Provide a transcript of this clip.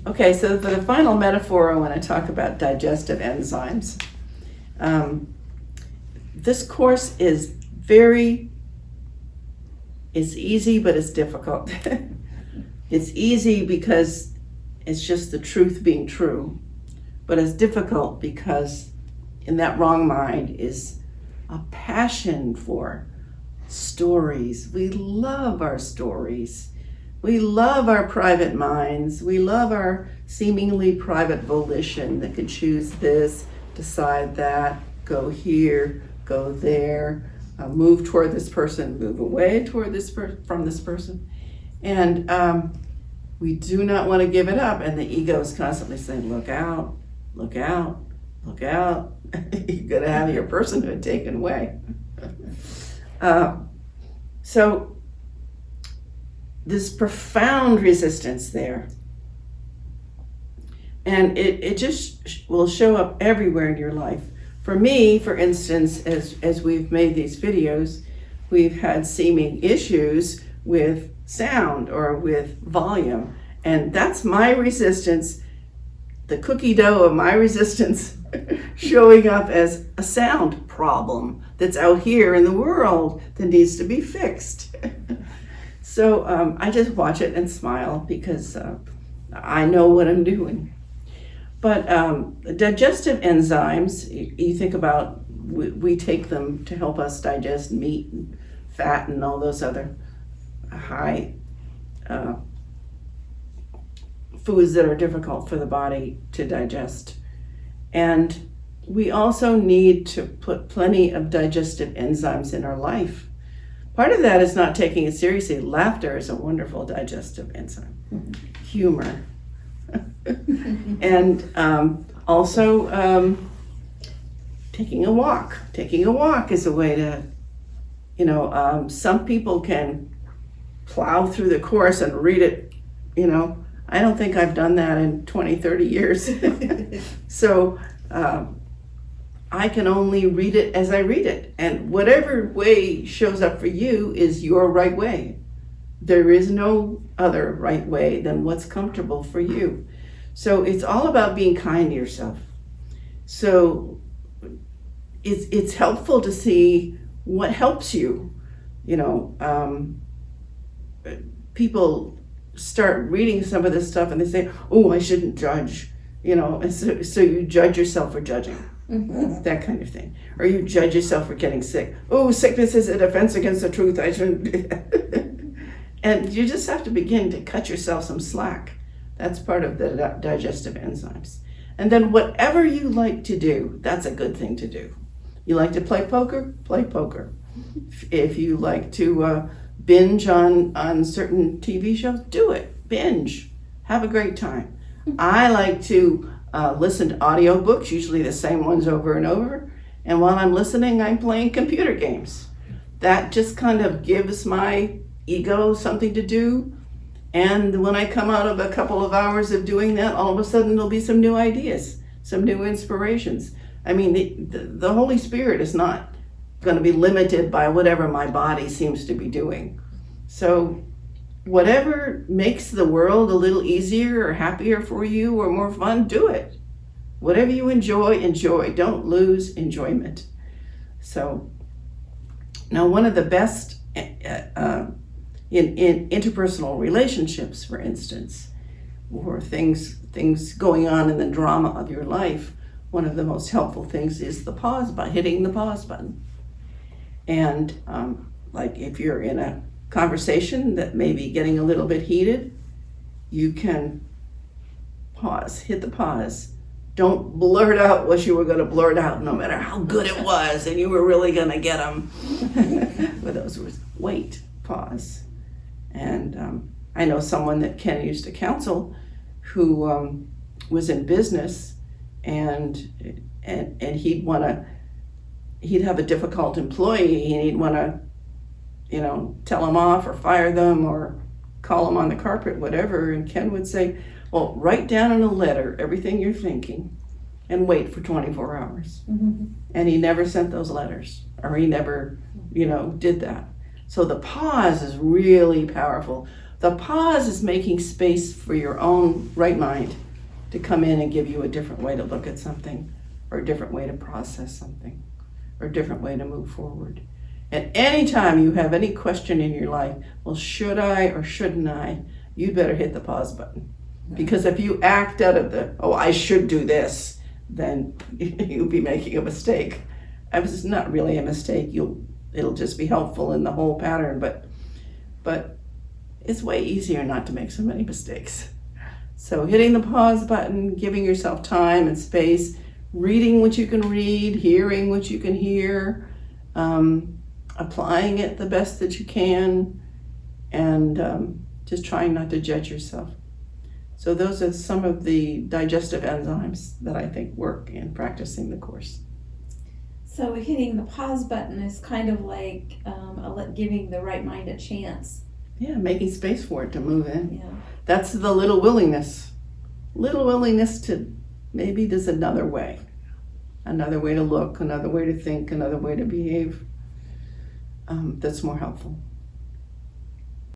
Okay, so for the final metaphor, I want to talk about digestive enzymes. This course is it's easy, but it's difficult. It's easy because it's just the truth being true, but it's difficult because in that wrong mind is a passion for stories. We love our stories. We love our private minds. We love our seemingly private volition that can choose this, decide that, go here, go there, move toward this person, move away toward from this person. And we do not want to give it up. And the ego is constantly saying, look out, look out, look out. You're going to have your personhood taken away. So this profound resistance there. And it just will show up everywhere in your life. For me, for instance, as we've made these videos, we've had seeming issues with sound or with volume. And that's my resistance, the cookie dough of my resistance showing up as a sound problem that's out here in the world that needs to be fixed. So I just watch it and smile because I know what I'm doing. But digestive enzymes, you think about, we take them to help us digest meat and fat and all those other high foods that are difficult for the body to digest. And we also need to put plenty of digestive enzymes in our life. Part of that is not taking it seriously. Laughter is a wonderful digestive enzyme. Mm-hmm. Humor. And also taking a walk. Taking a walk is a way to, some people can plow through the course and read it, I don't think I've done that in 20, 30 years. So I can only read it as I read it. And whatever way shows up for you is your right way. There is no other right way than what's comfortable for you. So it's all about being kind to yourself. So it's helpful to see what helps you. People start reading some of this stuff and they say, oh, I shouldn't judge, and so you judge yourself for judging. Mm-hmm. That kind of thing. Or you judge yourself for getting sick. Oh, sickness is a defense against the truth. I shouldn't do that. And you just have to begin to cut yourself some slack. That's part of the digestive enzymes. And then whatever you like to do, that's a good thing to do. You like to play poker? Play poker. If you like to binge on certain TV shows, do it. Binge. Have a great time. I like to listen to audiobooks, usually the same ones over and over. And while I'm listening, I'm playing computer games. That just kind of gives my ego something to do. And when I come out of a couple of hours of doing that, all of a sudden there'll be some new ideas, some new inspirations. I mean, the Holy Spirit is not going to be limited by whatever my body seems to be doing. So whatever makes the world a little easier or happier for you or more fun, do it. Whatever you enjoy, enjoy. Don't lose enjoyment. So now one of the best in interpersonal relationships, for instance, or things going on in the drama of your life, one of the most helpful things is the pause button, hitting the pause button. And like if you're in a conversation that may be getting a little bit heated, you can pause, hit the pause. Don't blurt out what you were going to blurt out, no matter how good it was, and you were really going to get them. With those words, wait, pause. And I know someone that Ken used to counsel who was in business, and he'd have a difficult employee, and he'd want to, tell him off or fire them or call him on the carpet, whatever. And Ken would say, well, write down in a letter everything you're thinking and wait for 24 hours. Mm-hmm. And he never sent those letters, or he never, did that. So the pause is really powerful. The pause is making space for your own right mind to come in and give you a different way to look at something, or a different way to process something, or a different way to move forward. And anytime you have any question in your life, well, should I or shouldn't I, you'd better hit the pause button. Because if you act out of the, oh, I should do this, then you'll be making a mistake. It's not really a mistake. It'll just be helpful in the whole pattern, but it's way easier not to make so many mistakes. So hitting the pause button, giving yourself time and space, reading what you can read, hearing what you can hear, applying it the best that you can, and just trying not to judge yourself. So those are some of the digestive enzymes that I think work in practicing the course. So hitting the pause button is kind of like giving the right mind a chance. Yeah, making space for it to move in. Yeah. That's the little willingness to maybe there's another way to look, another way to think, another way to behave that's more helpful.